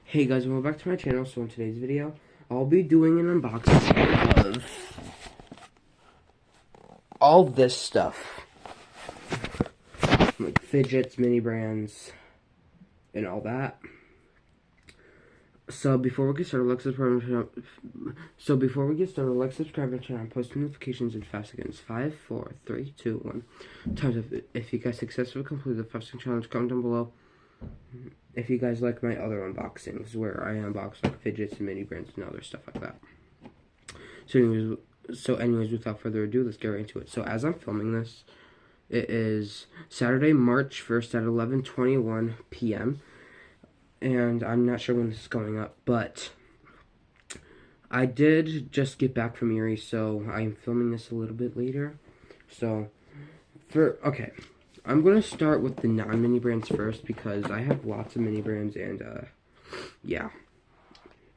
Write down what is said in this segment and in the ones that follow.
Hey guys, welcome back to my channel. So in today's video, I'll be doing an unboxing of all this stuff. Like Fidgets, mini brands, and all that. So before we get started, like subscribe to my channel and post notifications in 5 seconds. 5, 4, 3, 2, 1. Times up. If you guys successfully complete the 5-second challenge, comment down below. If you guys like my other unboxings, where I unbox like Fidgets and mini brands and other stuff like that. So anyways, without further ado, let's get right into it. So as I'm filming this, it is Saturday, March 1st at 11:21 p.m. And I'm not sure when this is going up, but I did just get back from Erie, so I'm filming this a little bit later. So, okay. I'm going to start with the non-mini brands first because I have lots of mini brands and, yeah.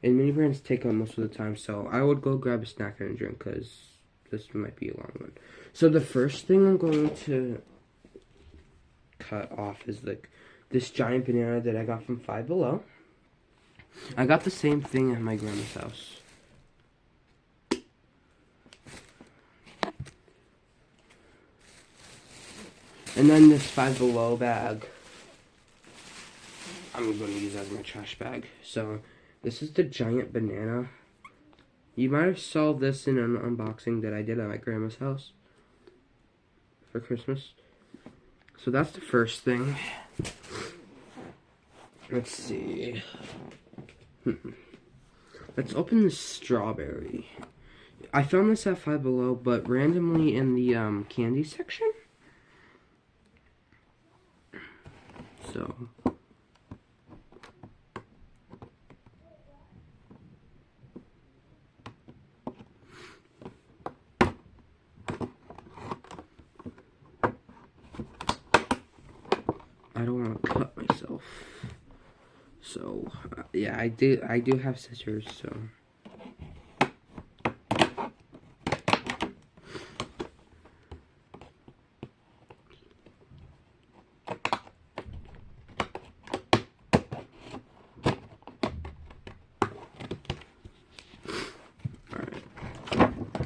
And mini brands take up most of the time, so I would go grab a snack and a drink because this might be a long one. So the first thing I'm going to cut off is like this giant banana that I got from Five Below. I got the same thing at my grandma's house. And then this Five Below bag, I'm going to use as my trash bag. So, this is the giant banana. You might have saw this in an unboxing that I did at my grandma's house for Christmas. So that's the first thing. Let's see. Let's open the strawberry. I found this at Five Below, but randomly in the candy section. So, I don't want to cut myself. So, yeah, I do have scissors, so.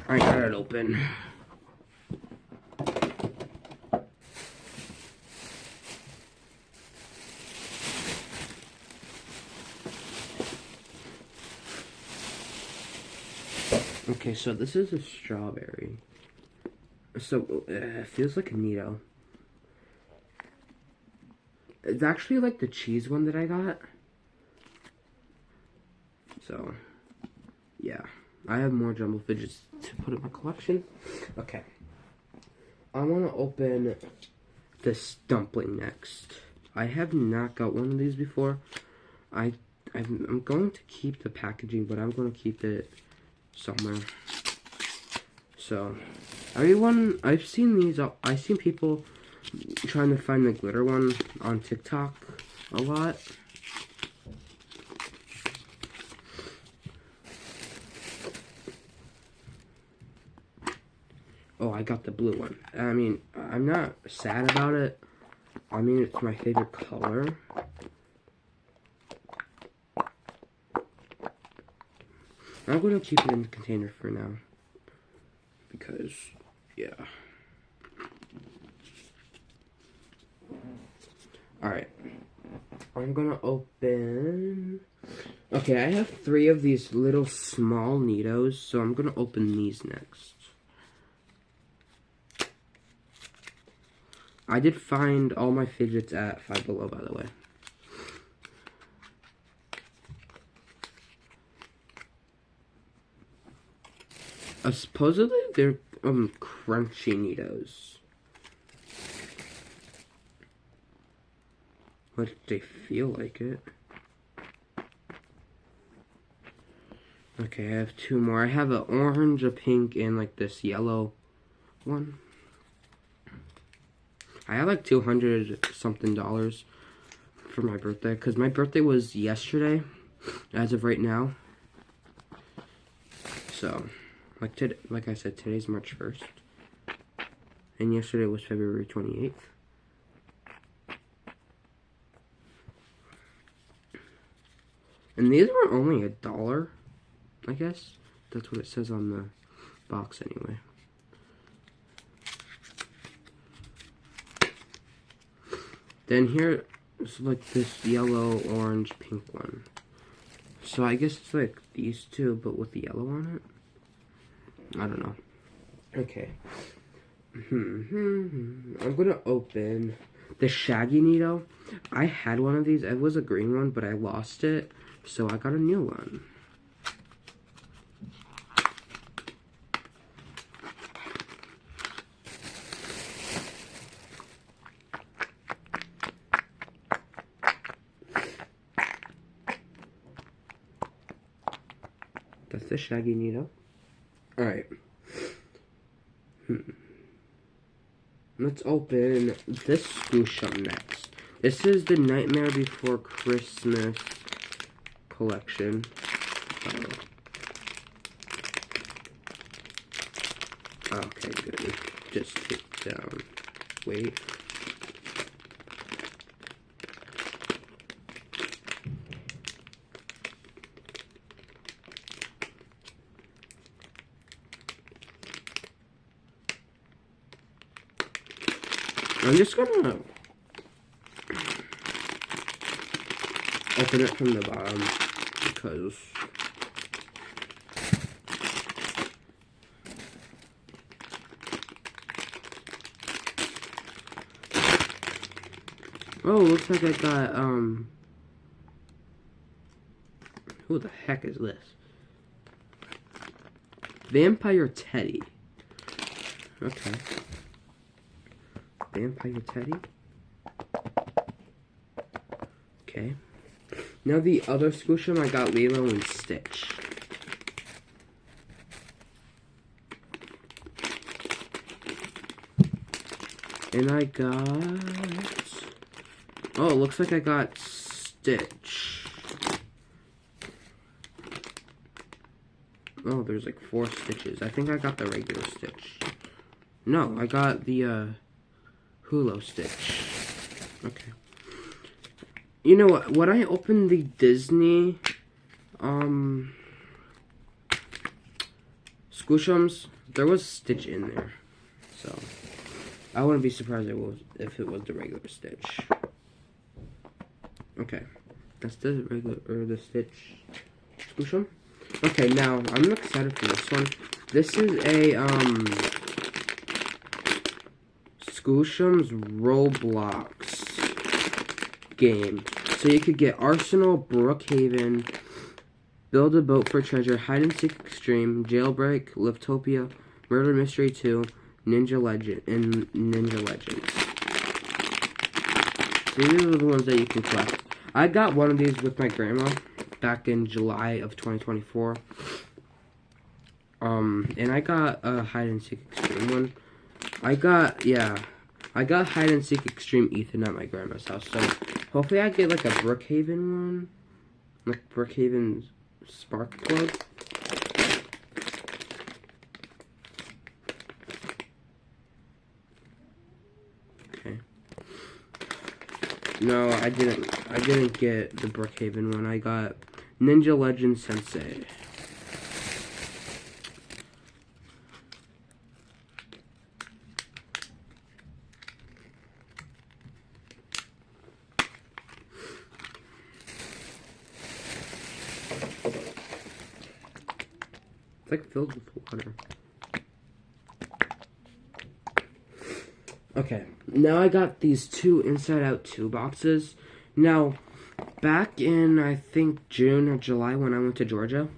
I got it open. Okay, so this is a strawberry. So, it feels like a Nito. It's actually like the cheese one that I got. So, yeah. I have more jumbo fidgets to put in my collection. Okay. I want to open this dumpling next. I have not got one of these before. I'm going to keep the packaging, but I'm going to keep it somewhere. So, I've seen these, I've seen people trying to find the glitter one on TikTok a lot. Oh, I got the blue one. I mean, I'm not sad about it. I mean, it's my favorite color. I'm going to keep it in the container for now. Because, yeah. Alright. I'm going to open... Okay, I have 3 of these little small Nitos, so I'm going to open these next. I did find all my fidgets at Five Below, by the way. Supposedly, they're crunchy Nitos. But they feel like it. Okay, I have 2 more. I have an orange, a pink, and like this yellow one. I had like $200 something for my birthday, because my birthday was yesterday, as of right now. So, like I said, today's March 1st, and yesterday was February 28th. And these were only $1, I guess. That's what it says on the box anyway. Then here is like this yellow, orange, pink one. So I guess it's like these two, but with the yellow on it. I don't know. Okay. I'm gonna open the Shaggy Needle. I had one of these. It was a green one, but I lost it, so I got a new one. That's the Shaggy Needle. Alright. Let's open this Scooshum next. This is the Nightmare Before Christmas collection. Okay, good. Just take down. Wait. I'm just gonna open it from the bottom because oh, looks like I got who the heck is this? Vampire Teddy. Okay. Vampire Teddy. Okay. Now the other Scooshum, I got Lilo and Stitch. And I got... oh, it looks like I got Stitch. Oh, there's like 4 Stitches. I think I got the regular Stitch. No, I got the, Hulu Stitch. Okay. You know what? When I opened the Disney Scooshums, there was Stitch in there. So I wouldn't be surprised if it was the regular Stitch. Okay. That's the regular the Stitch Scooshum. Okay, now I'm excited for this one. This is a Scooshum's Roblox game. So you could get Arsenal, Brookhaven, Build a Boat for Treasure, Hide and Seek Extreme, Jailbreak, Liftopia, Murder Mystery 2, Ninja Legend, and Ninja Legends. So these are the ones that you can collect. I got one of these with my grandma back in July of 2024. And I got a Hide and Seek Extreme one. I got Hide and Seek Extreme Ethan at my grandma's house. So hopefully I get like a Brookhaven one. Like Brookhaven Spark Plug. Okay. No, I didn't get the Brookhaven one. I got Ninja Legend Sensei. It's like filled with water. Okay, now I got these 2 Inside Out 2 boxes. Now, back in, I think, June or July when I went to Georgia,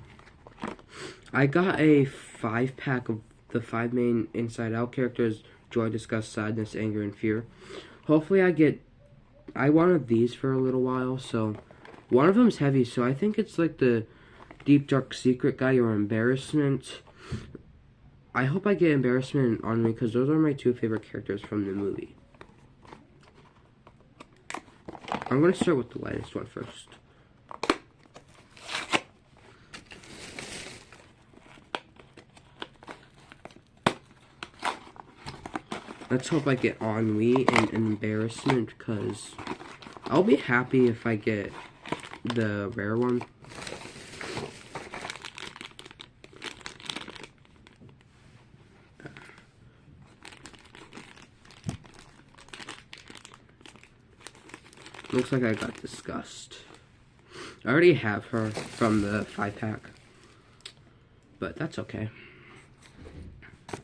I got a 5-pack of the 5 main Inside Out characters: joy, disgust, sadness, anger, and fear. Hopefully I wanted these for a little while, so one of them's heavy, so I think it's like the Deep Dark Secret guy or Embarrassment. I hope I get Embarrassment on me because those are my 2 favorite characters from the movie. I'm going to start with the lightest one first. Let's hope I get Ennui and Embarrassment because I'll be happy if I get the rare one. Looks like I got discussed. I already have her from the 5-pack. But that's okay.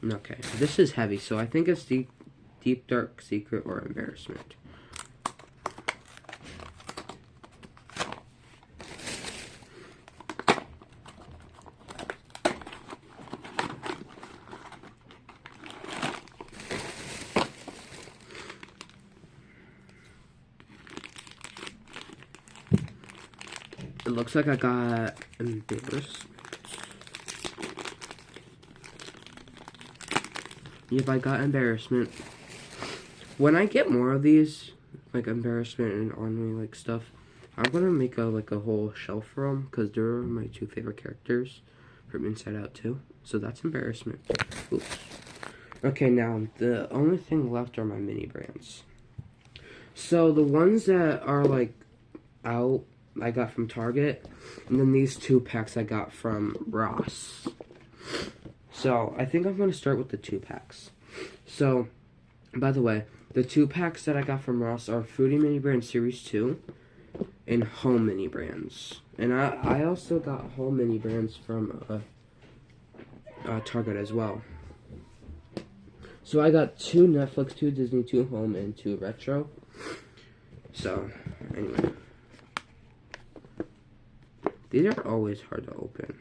Okay, this is heavy, so I think it's Deep Dark Secret or Embarrassment. It looks like I got Embarrassment. Yep, I got Embarrassment. When I get more of these, like Embarrassment and Ornery like stuff, I'm gonna make a whole shelf for them because they're my 2 favorite characters from Inside Out 2. So that's Embarrassment. Oops. Okay, now the only thing left are my mini brands. So the ones that are like out, I got from Target, and then these 2 packs I got from Ross. So I think I'm gonna start with the 2 packs. So, by the way, the 2 packs that I got from Ross are Foodie Mini Brand Series 2 and Home Mini Brands. And I also got Home Mini Brands from Target as well. So I got 2 Netflix, 2 Disney, 2 Home, and 2 Retro. So, anyway. These are always hard to open.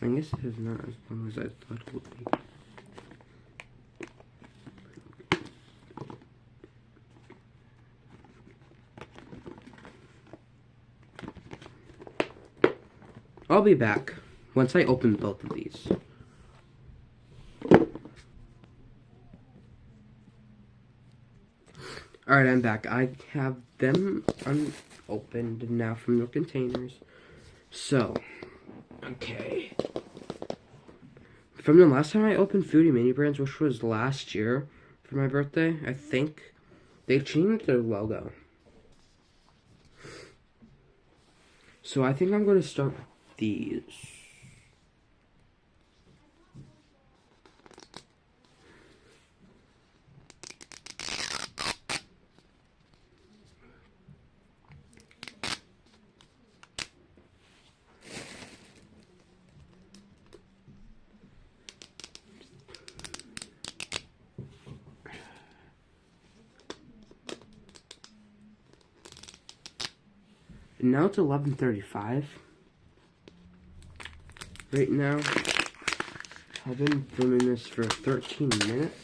I guess it is not as long as I thought it would be. I'll be back once I open both of these. Alright, I'm back. I have them unopened now from their containers. So, okay. From the last time I opened Foodie Mini Brands, which was last year for my birthday, I think, they changed their logo. So I think I'm going to start with these. And now it's 11:35. Right now, I've been filming this for 13 minutes.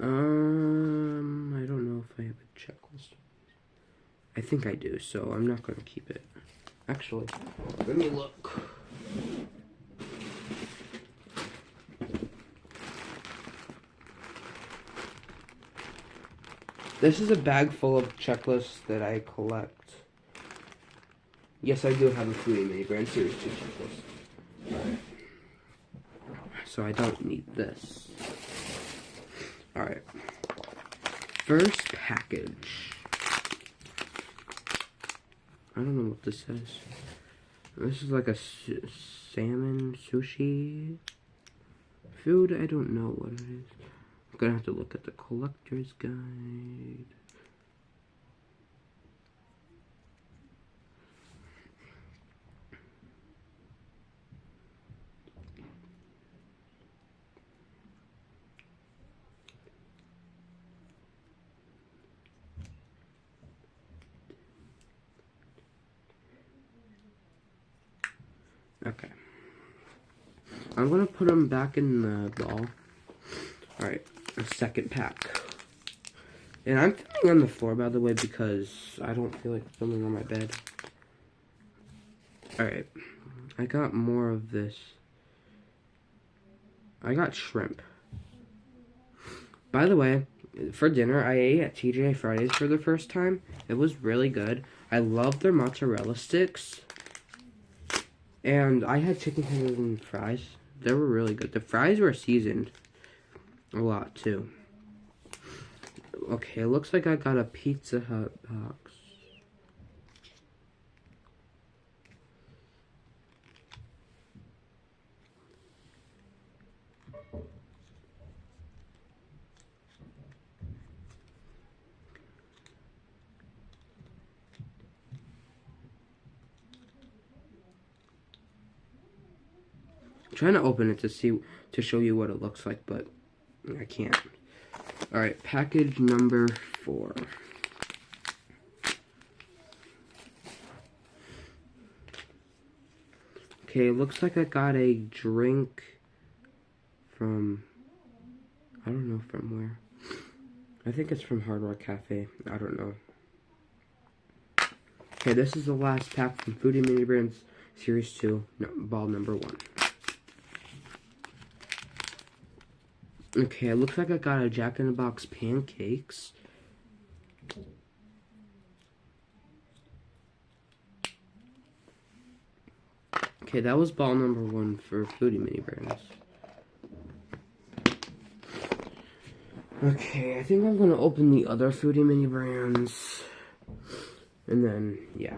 I don't know if I have a checklist. I think I do, so I'm not going to keep it. Actually, let me look. This is a bag full of checklists that I collect. Yes, I do have a Foodie Mini Brand Series 2 checklist. Alright. So I don't need this. Alright. First package. I don't know what this says. This is like a salmon sushi food. I don't know what it is. I'm gonna have to look at the collector's guide. Okay. I'm gonna put them back in the ball. Alright, the second pack. And I'm filming on the floor, by the way, because I don't feel like filming on my bed. Alright, I got more of this. I got shrimp. By the way, for dinner, I ate at TGI Fridays for the first time. It was really good. I love their mozzarella sticks. And I had chicken tenders and fries. They were really good. The fries were seasoned a lot, too. Okay, it looks like I got a Pizza Hut box. I'm trying to open it to show you what it looks like, but I can't. Alright, package number 4. Okay, it looks like I got a drink from, I don't know from where. I think it's from Hard Rock Cafe. I don't know. Okay, this is the last pack from Foodie Mini Brands Series 2, ball number 1. Okay, it looks like I got a Jack in the Box pancakes. Okay, that was ball number 1 for Foodie Mini Brands. Okay, I think I'm gonna open the other Foodie Mini Brands. And then, yeah.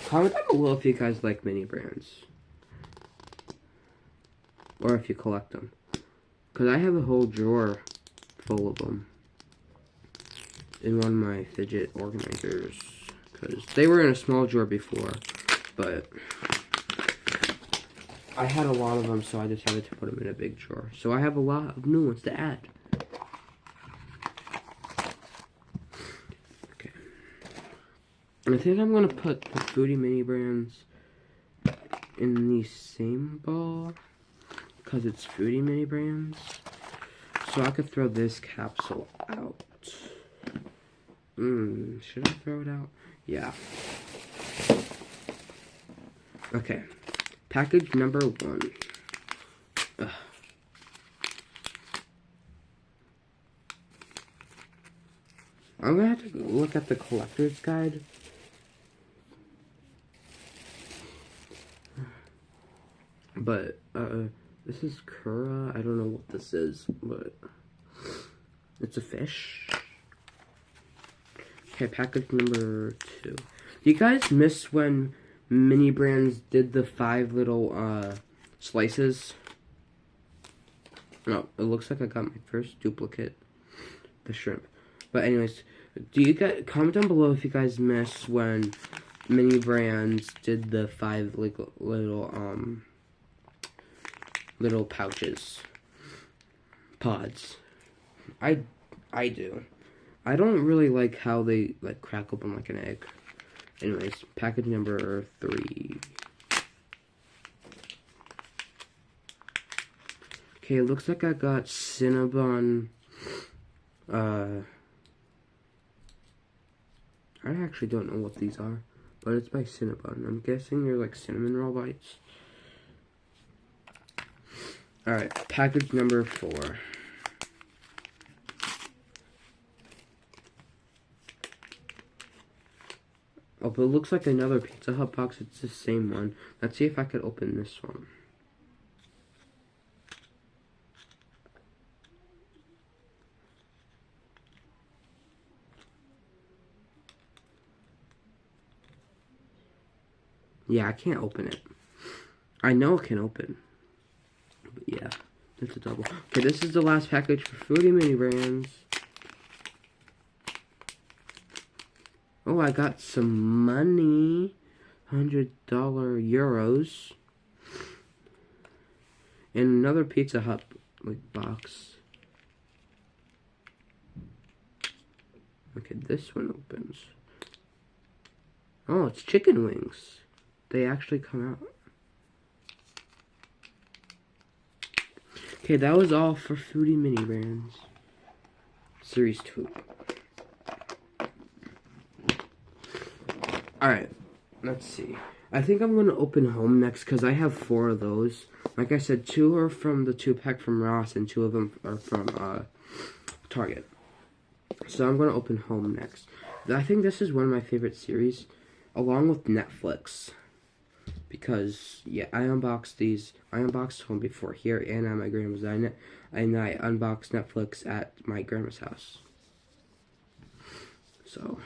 Comment down below if you guys like mini brands. Or if you collect them. Because I have a whole drawer full of them. In one of my fidget organizers. Because they were in a small drawer before. But I had a lot of them, so I decided to put them in a big drawer. So I have a lot of new ones to add. Okay. And I think I'm going to put the Foodie Mini Brands in the same ball. Because it's Foodie Mini Brands. So I could throw this capsule out. Should I throw it out? Yeah. Okay. Package number 1. Ugh. I'm gonna have to look at the collector's guide. But, this is Kura. I don't know what this is, but it's a fish. Okay, package number 2. Do you guys miss when Mini Brands did the 5 little, slices? No, it looks like I got my first duplicate, the shrimp. But anyways, do you guys, comment down below if you guys miss when Mini Brands did the 5 little pouches, pods. I do. I don't really like how they like crack open like an egg. Anyways, package number 3. Okay, it looks like I got Cinnabon. I actually don't know what these are, but it's by Cinnabon. I'm guessing they're like cinnamon roll bites. Alright, package number 4. Oh, but it looks like another Pizza Hut box. It's the same one. Let's see if I could open this one. Yeah, I can't open it. I know it can open. But yeah, it's a double. Okay, this is the last package for Foodie Mini Brands. Oh, I got some money. $100 euros. And another Pizza Hut like box. Okay, this one opens. Oh, it's chicken wings. They actually come out. Okay, that was all for Foodie Mini Brands. Series 2. Alright, let's see. I think I'm going to open Home next because I have 4 of those. Like I said, 2 are from the 2-pack from Ross and 2 of them are from Target. So I'm going to open Home next. I think this is one of my favorite series, along with Netflix. Because, yeah, I unboxed these. I unboxed Home before here and at my grandma's. And I unboxed Netflix at my grandma's house. So...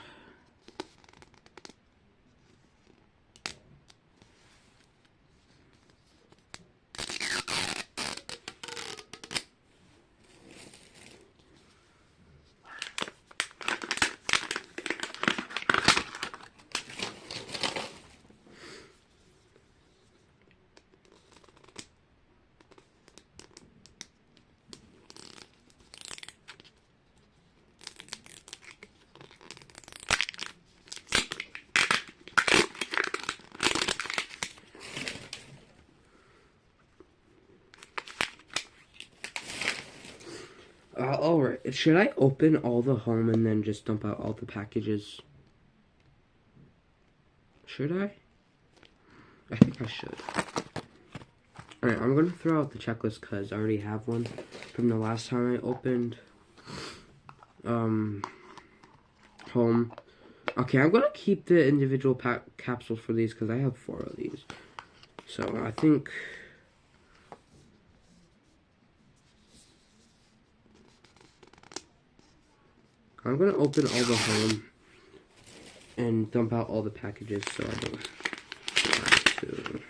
alright, should I open all the Home and then just dump out all the packages? Should I? I think I should. Alright, I'm gonna throw out the checklist because I already have one from the last time I opened Home. Okay, I'm gonna keep the individual capsules for these because I have 4 of these. So I think... I'm gonna open all the Home and dump out all the packages so I don't have to.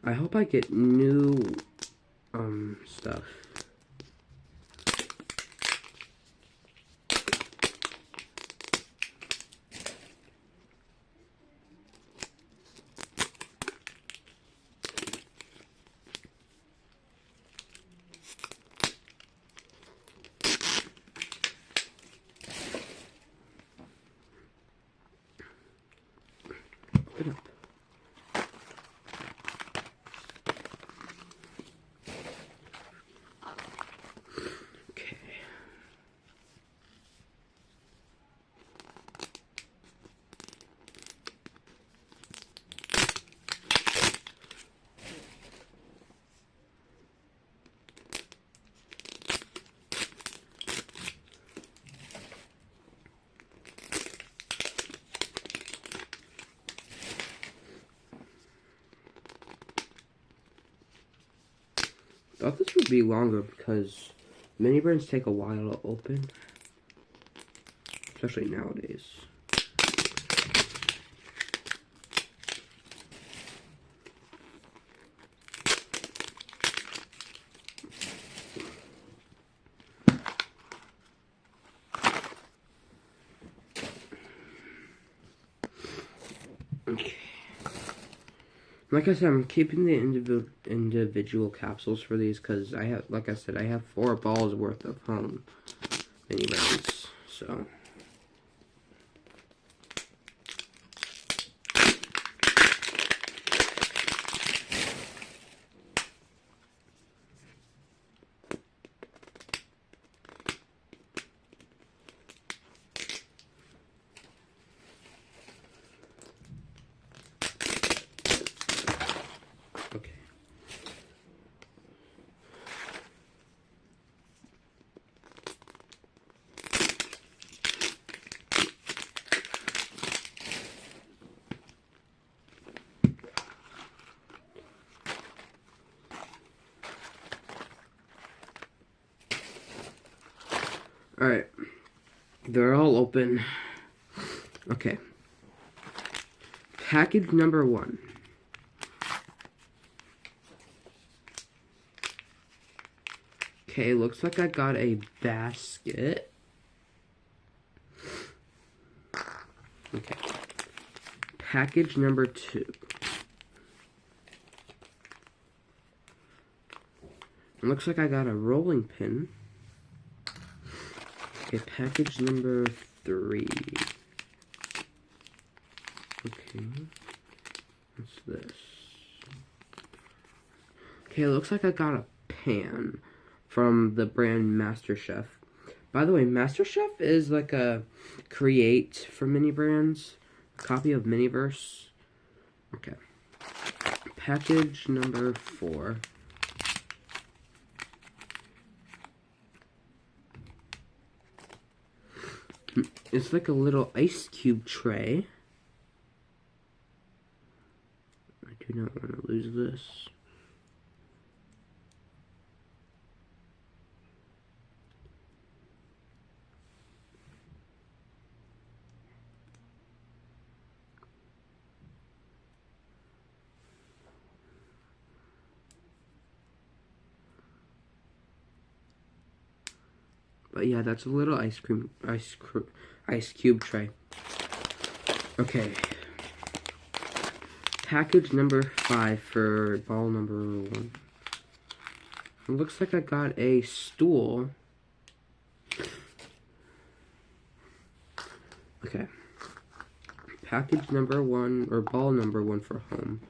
I hope I get new stuff. Open up. Okay. I thought this would be longer because mini brands take a while to open, especially nowadays. Okay. Like I said, I'm keeping the individual capsules for these because I have, like I said, I have 4 balls worth of Home mini brands. So. Okay. Alright. They're all open. Okay. Package number 1. Okay, looks like I got a basket. Okay. Package number 2. It looks like I got a rolling pin. Okay, package number 3. Okay. What's this? Okay, it looks like I got a pan from the brand MasterChef. By the way, MasterChef is like a create for mini brands, a copy of Miniverse. Okay. Package number 4. It's like a little ice cube tray. I do not want to lose this. But yeah, that's a little ice cube tray. Okay. Package number 5 for ball number 1. It looks like I got a stool. Okay. Package number 1, or ball number 1 for home.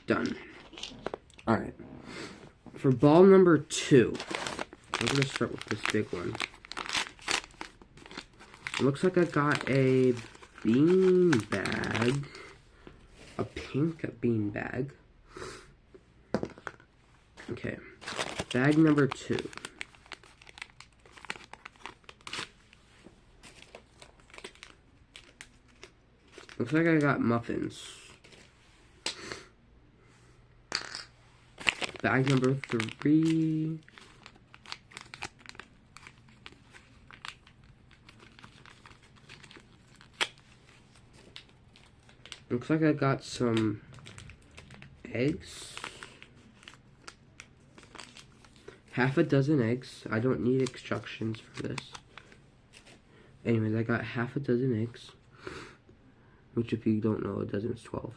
Done. Alright. For ball number 2, I'm going to start with this big one. It looks like I got a bean bag. A pink bean bag. Okay. Bag number 2. Looks like I got muffins. Bag number 3. Looks like I got some eggs. Half a dozen eggs. I don't need instructions for this. Anyways, I got half a dozen eggs. Which, if you don't know, a dozen is 12.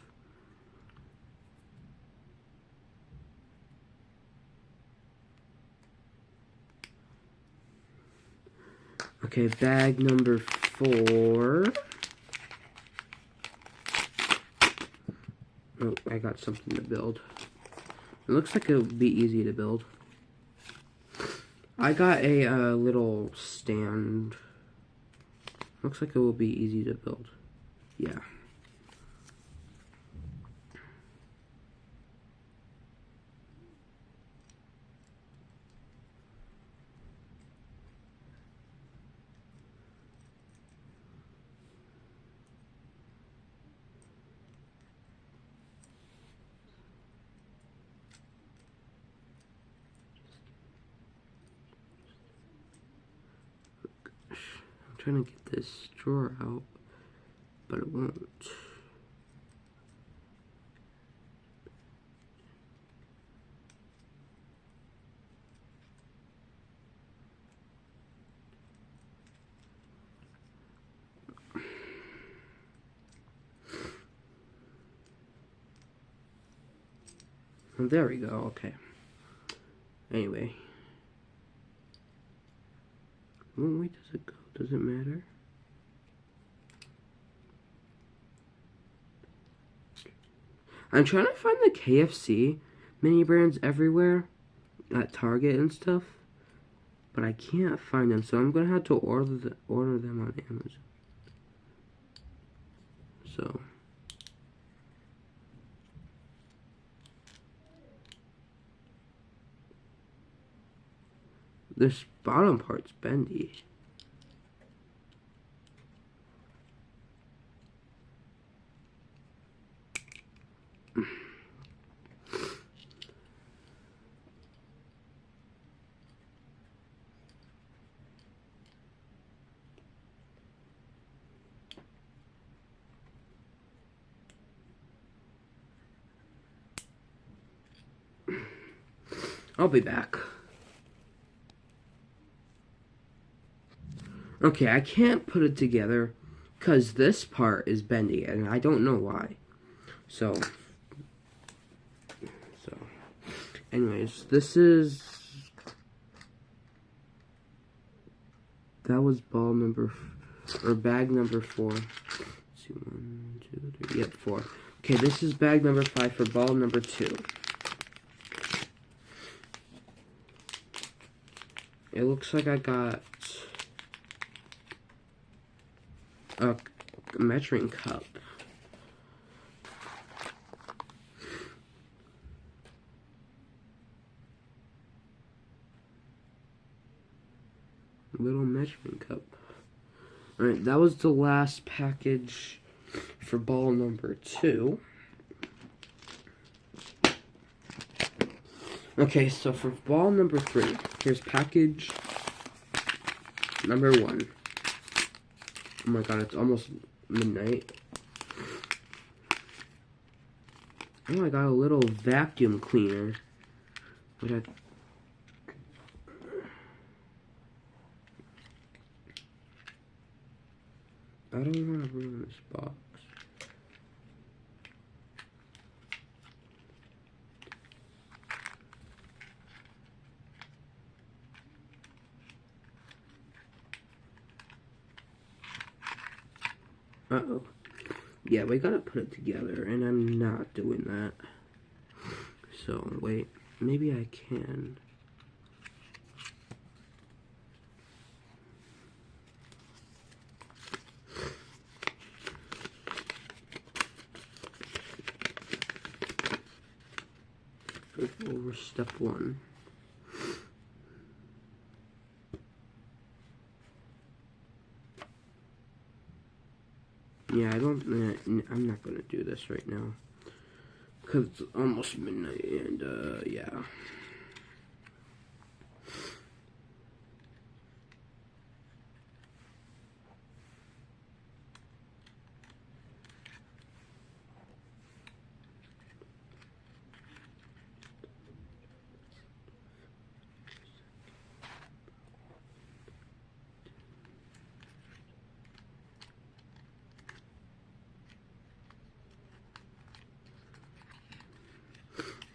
Okay, bag number 4. Oh, I got something to build. It looks like it would be easy to build. I got a little stand. Looks like it will be easy to build. Yeah. I'm trying to get this drawer out, but it won't. Well, there we go, okay. Anyway. What way does it go? Does it matter? I'm trying to find the KFC mini brands everywhere. At Target and stuff. But I can't find them, so I'm going to have to order them on Amazon. So. This bottom part's bendy. I'll be back. Okay, I can't put it together because this part is bendy and I don't know why. So anyways, that was bag number 4. Let's see, 1, 2, 3, yep, 4. Okay, this is bag number 5 for ball number 2. It looks like I got a measuring cup. Little measuring cup. Alright, that was the last package for ball number 2. Okay, so for ball number 3, here's package number 1. Oh my god, it's almost midnight. Oh, I got a little vacuum cleaner. Which I don't want to ruin this box. Uh-oh. Yeah, we gotta put it together, and I'm not doing that. So, wait. Maybe I can. Over step 1. Yeah, I'm not gonna do this right now. Because it's almost midnight, and, yeah.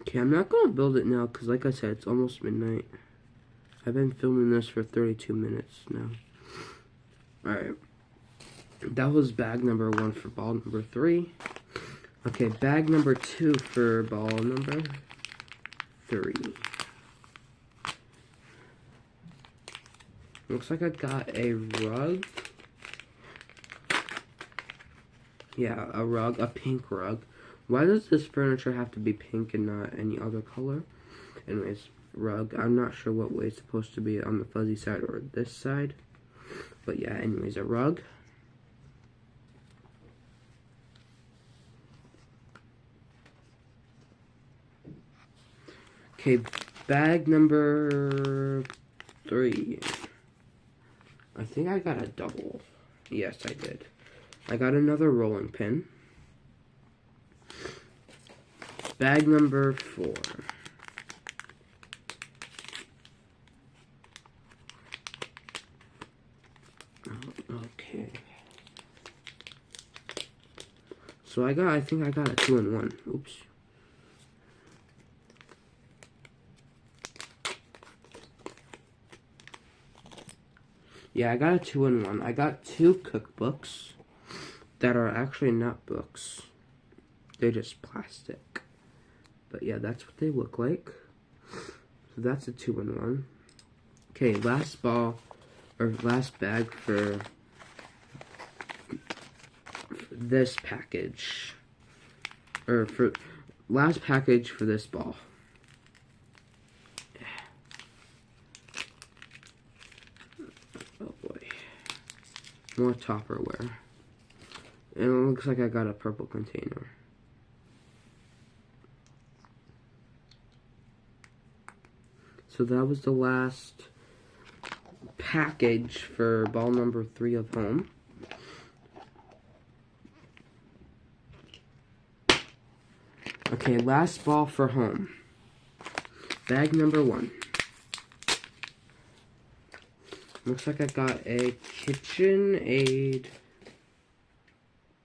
Okay, I'm not gonna build it now, because like I said, it's almost midnight. I've been filming this for 32 minutes now. Alright. That was bag number 1 for ball number 3. Okay, bag number 2 for ball number 3. Looks like I got a rug. Yeah, a rug, a pink rug. Why does this furniture have to be pink and not any other color? Anyways, rug. I'm not sure what way it's supposed to be, on the fuzzy side or this side. But yeah, anyways, a rug. Okay, bag number 3. I think I got a double. Yes, I did. I got another rolling pin. Bag number 4. Okay. So I think I got a 2-in-1. Oops. Yeah, I got a 2-in-1. I got 2 cookbooks that are actually not books. They're just plastic. But yeah, that's what they look like. So that's a 2-in-1. Okay, last bag for this package. Or for last package for this ball. Oh boy. More Tupperware. And it looks like I got a purple container. So that was the last package for ball number 3 of home. Okay, last ball for home. Bag number 1. Looks like I got a KitchenAid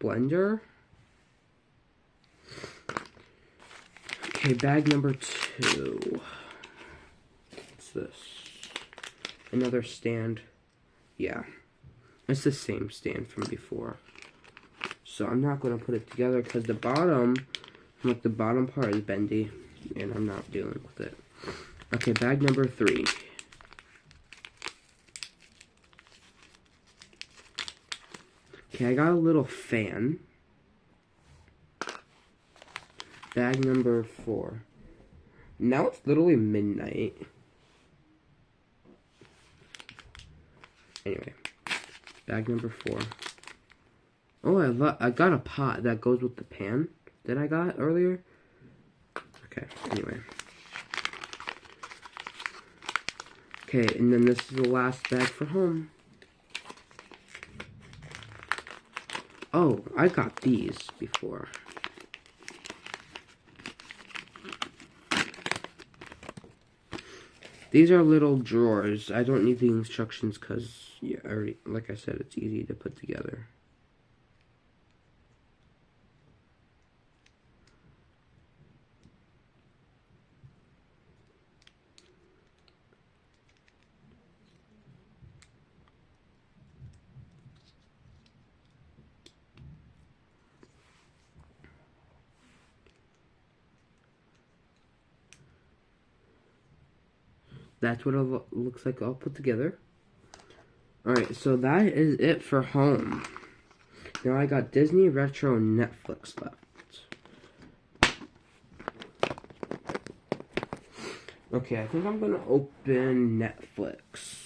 blender. Okay, bag number 2. What's this? Another stand. Yeah, it's the same stand from before. So I'm not going to put it together because the bottom, like the bottom part is bendy, and I'm not dealing with it. Okay, bag number 3. Okay, I got a little fan. Bag number 4. Now it's literally midnight. Anyway, bag number 4. Oh, I got a pot that goes with the pan that I got earlier. Okay, anyway. Okay, and then this is the last bag for home. Oh, I got these before. These are little drawers. I don't need the instructions because, yeah, already, like I said, it's easy to put together. That's what it looks like all put together. Alright, so that is it for home. Now I got Disney Retro and Netflix left. Okay, I think I'm gonna open Netflix.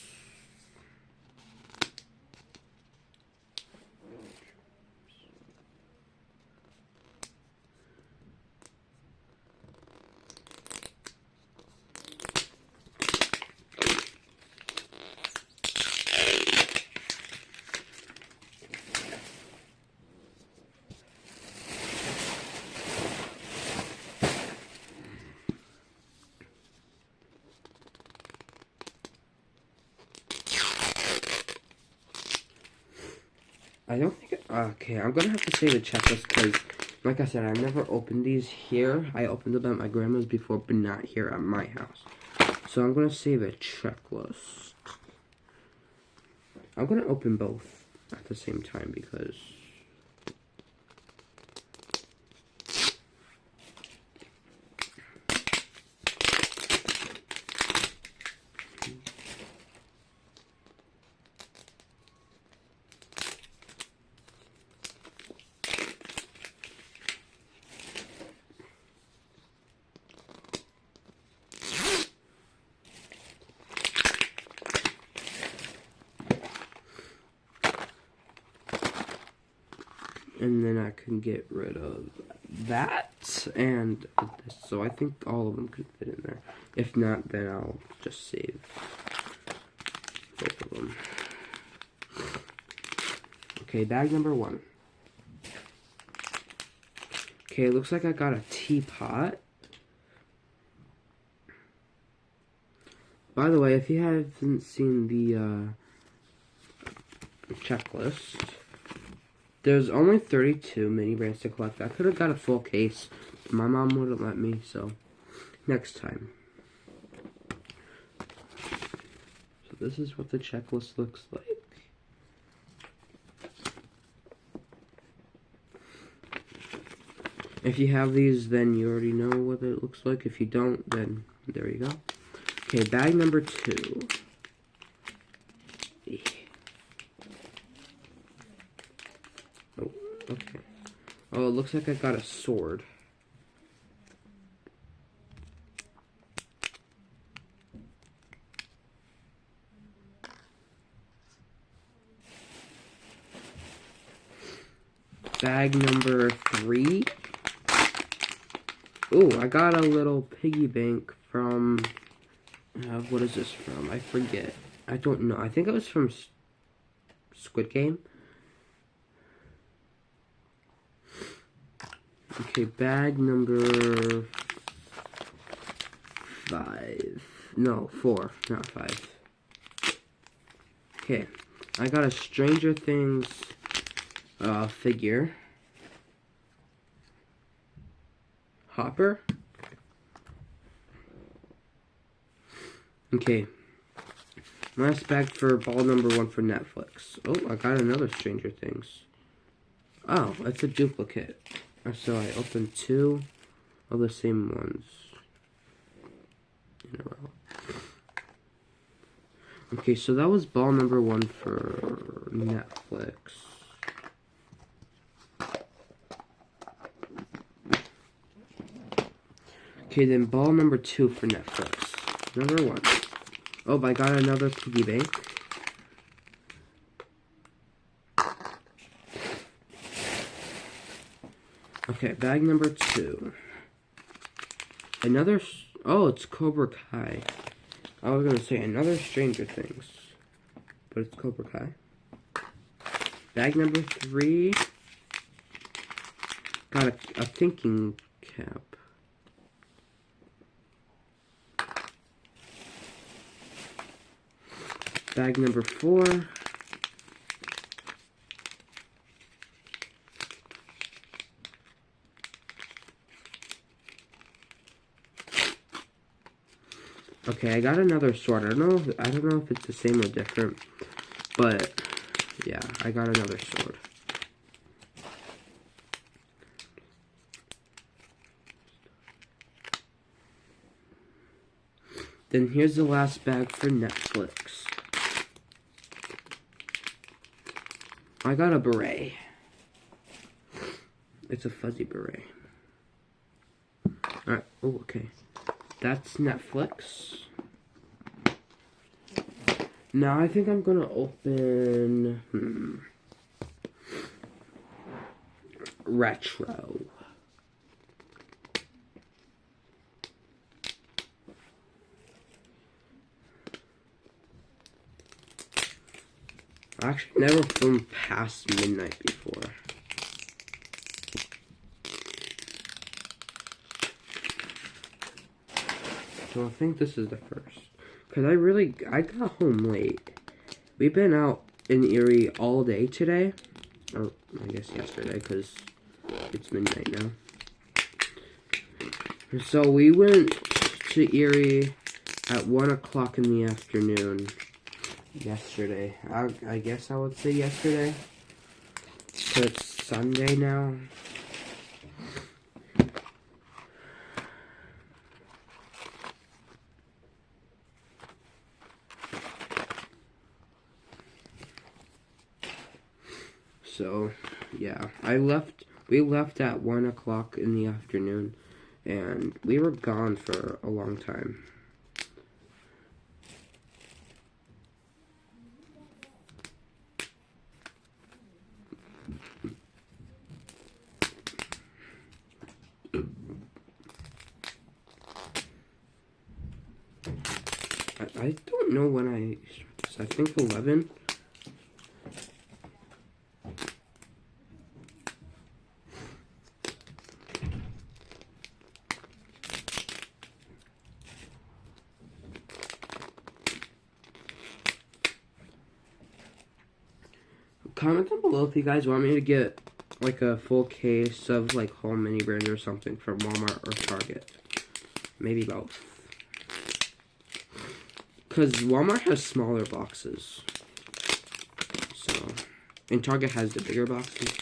I don't think okay, I'm gonna have to save a checklist because, like I said, I never opened these here. I opened them at my grandma's before, but not here at my house. So I'm gonna save a checklist. I'm gonna open both at the same time because and then I can get rid of that and this. So I think all of them could fit in there. If not, then I'll just save both of them. Okay, bag number 1. Okay, it looks like I got a teapot. By the way, if you haven't seen the checklist, there's only 32 mini brands to collect. I could have got a full case, but my mom wouldn't let me, so next time. So this is what the checklist looks like. If you have these, then you already know what it looks like. If you don't, then there you go. Okay, bag number 2. Oh, okay. Oh, it looks like I got a sword. Bag number 3. Ooh, I got a little piggy bank from, what is this from? I forget. I don't know. I think it was from Squid Game. Okay, bag number 5. No, 4, not 5. Okay, I got a Stranger Things figure. Hopper. Okay. Last bag for ball number 1 for Netflix. Oh, I got another Stranger Things. Oh, it's a duplicate. So I opened 2 of the same ones in a row. Okay, so that was ball number 1 for Netflix. Okay, then ball number 2 for Netflix. Number 1. Oh, I got another piggy bank. Okay, bag number 2. Another, oh, it's Cobra Kai. I was gonna say another Stranger Things, but it's Cobra Kai. Bag number 3. Got a thinking cap. Bag number 4. Okay, I got another sword. I don't know if it's the same or different, but yeah, I got another sword. Then here's the last bag for Netflix. I got a beret. It's a fuzzy beret. Alright, oh, okay. That's Netflix. Now I think I'm gonna open retro. I actually never filmed past midnight before. So I think this is the first. Cause I got home late. We've been out in Erie all day today. Or I guess yesterday, cause it's midnight now. So we went to Erie at 1 o'clock in the afternoon yesterday. I guess I would say yesterday. So it's Sunday now. So, yeah, we left at 1 o'clock in the afternoon, and we were gone for a long time. I don't know when I started this. I think 11. Comment down below if you guys want me to get like a full case of like home mini brand or something from Walmart or Target. Maybe both. Because Walmart has smaller boxes. So, and Target has the bigger boxes.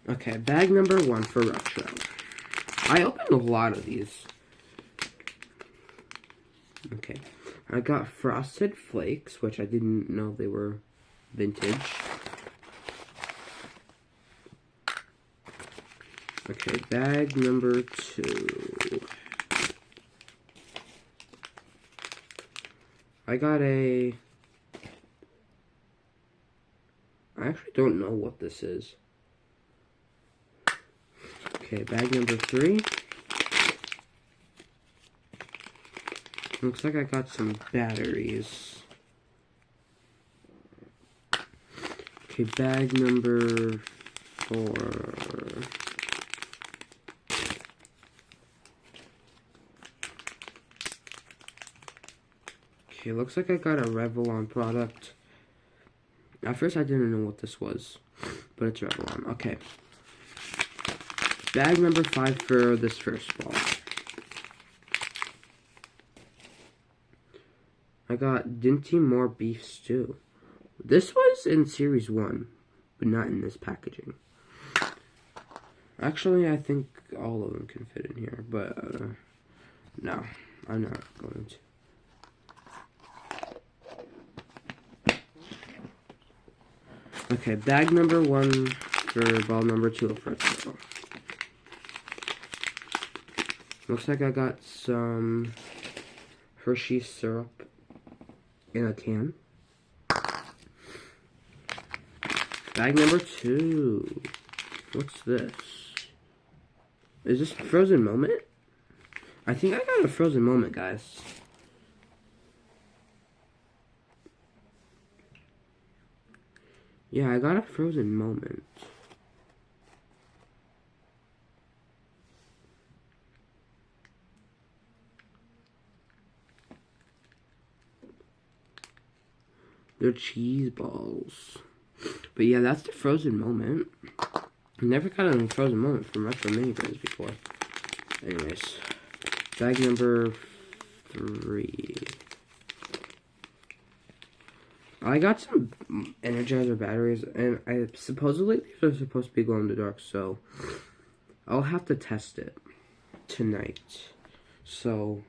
Okay, bag number 1 for retro. I opened a lot of these. Okay. I got Frosted Flakes, which I didn't know they were vintage. Okay, bag number 2. I got a... I actually don't know what this is. Okay, bag number 3. Looks like I got some batteries. Okay, bag number 4. Okay, looks like I got a Revlon product. At first I didn't know what this was, but it's Revlon. Okay. Bag number 5 for this first ball. I got Dinty Moore Beef Stew. This was in Series 1, but not in this packaging. Actually, I think all of them can fit in here, but no, I'm not going to. Okay, bag number 1 for ball number 2 of first ball. Looks like I got some Hershey syrup in a can. Bag number 2. What's this? Is this Frozen Moment? I think I got a Frozen Moment, guys. Yeah, I got a Frozen Moment. They're cheese balls. But yeah, that's the Frozen Moment. I never got a Frozen Moment from Retro Mini Brands before. Anyways, bag number 3. I got some Energizer batteries, and supposedly these are supposed to be glow in the dark, so I'll have to test it tonight. So,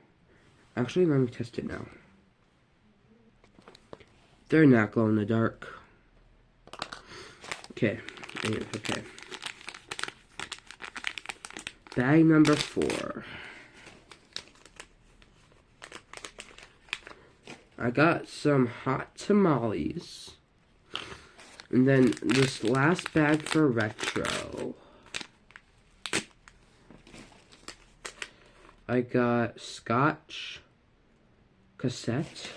actually, let me test it now. They're not glow in the dark. Okay, okay. Bag number 4. I got some hot tamales. And then this last bag for retro. I got Scotch cassette.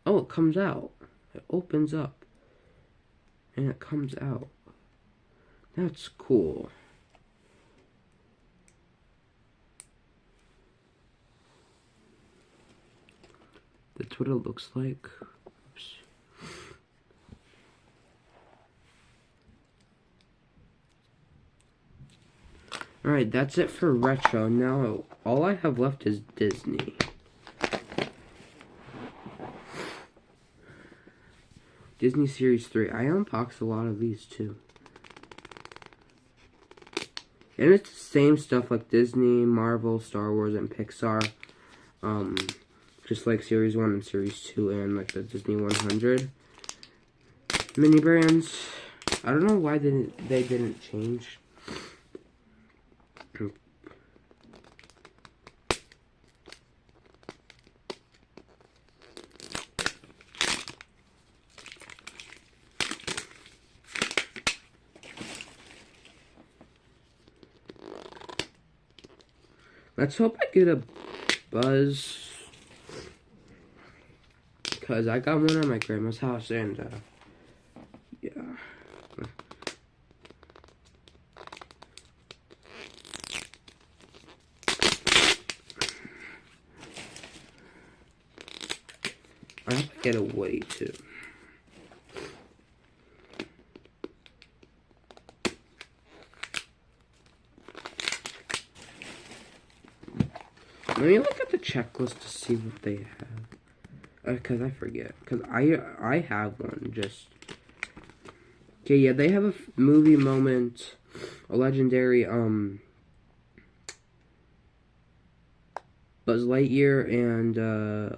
Oh, it comes out. It opens up. And it comes out. That's cool. That's what it looks like. Oops. Alright, that's it for retro. Now, all I have left is Disney. Disney Series 3. I unboxed a lot of these too. And it's the same stuff like Disney, Marvel, Star Wars, and Pixar. Just like Series 1 and Series 2 and like the Disney 100 mini brands. I don't know why they didn't change. Let's hope I get a Buzz, because I got one at my grandma's house, and yeah. I hope I get a Woody too. Let me look at the checklist to see what they have. Because I forget. Because I have one, just... Okay, yeah, they have a movie moment, a legendary Buzz Lightyear and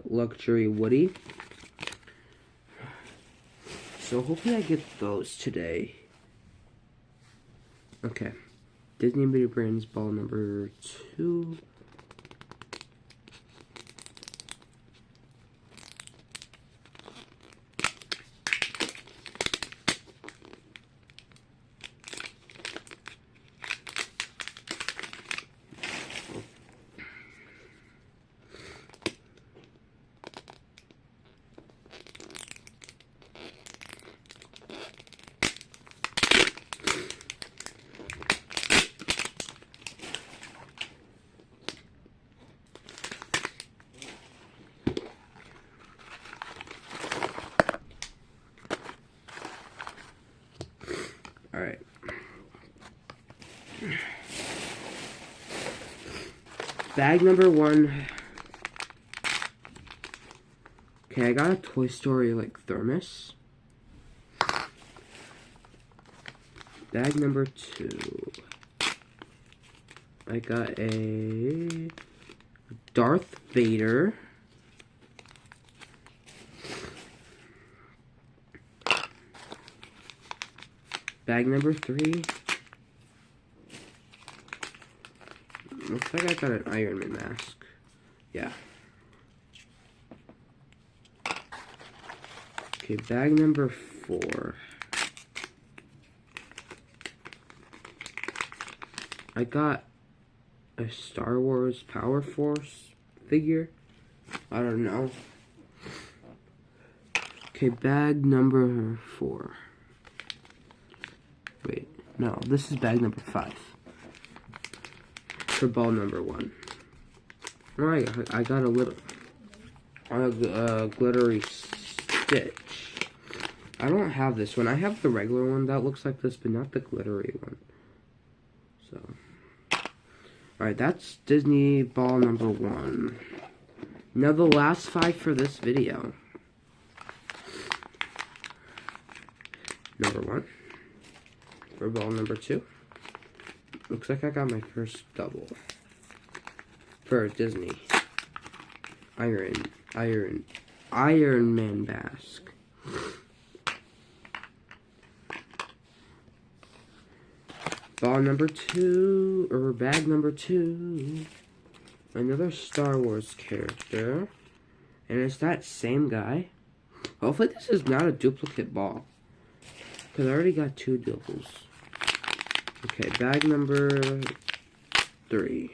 luxury Woody. So hopefully I get those today. Okay, Disney Beauty Brands ball number 2. Alright. Bag number 1. Okay, I got a Toy Story like thermos. Bag number 2. I got a Darth Vader. Bag number 3. Looks like I got an Iron Man mask. Yeah. Okay, bag number 4. I got a Star Wars Power Force figure. I don't know. Okay, bag number 4. Wait, no, this is bag number 5. For ball number 1. Alright, I got a little glittery Stitch. I don't have this one. I have the regular one that looks like this, but not the glittery one. So, alright, that's Disney ball number 1. Now the last 5 for this video. Number 1. For ball number 2. Looks like I got my first double. For Disney. Iron Man mask. Ball number 2, or bag number 2. Another Star Wars character. And it's that same guy. Hopefully this is not a duplicate ball. Because I already got 2 doubles. Okay, bag number 3.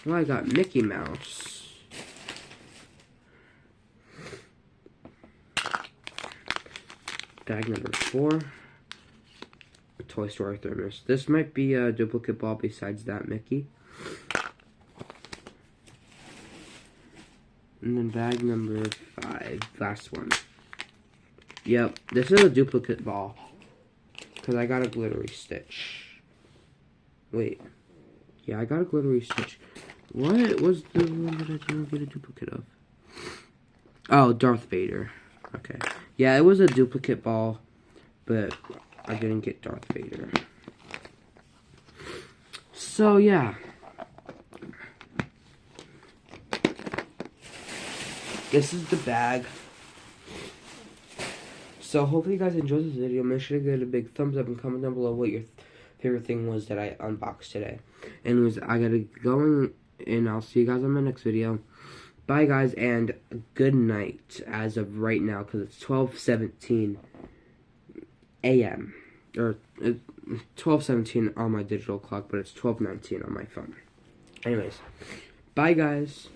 Well, I got Mickey Mouse. Bag number 4. A Toy Story thermos. This might be a duplicate ball besides that Mickey. And then bag number 5. Last one. Yep, this is a duplicate ball. Because I got a glittery Stitch. Wait. Yeah, I got a glittery Stitch. What was the one that I didn't get a duplicate of? Oh, Darth Vader. Okay. Yeah, it was a duplicate ball, but I didn't get Darth Vader. So, yeah. This is the bag. So, hopefully you guys enjoyed this video. Make sure to give it a big thumbs up and comment down below what your favorite thing was that I unboxed today. Anyways, I gotta go and I'll see you guys on my next video. Bye guys, and good night as of right now, because it's 12:17 a.m. or 12:17 on my digital clock, but it's 12:19 on my phone. Anyways, bye guys.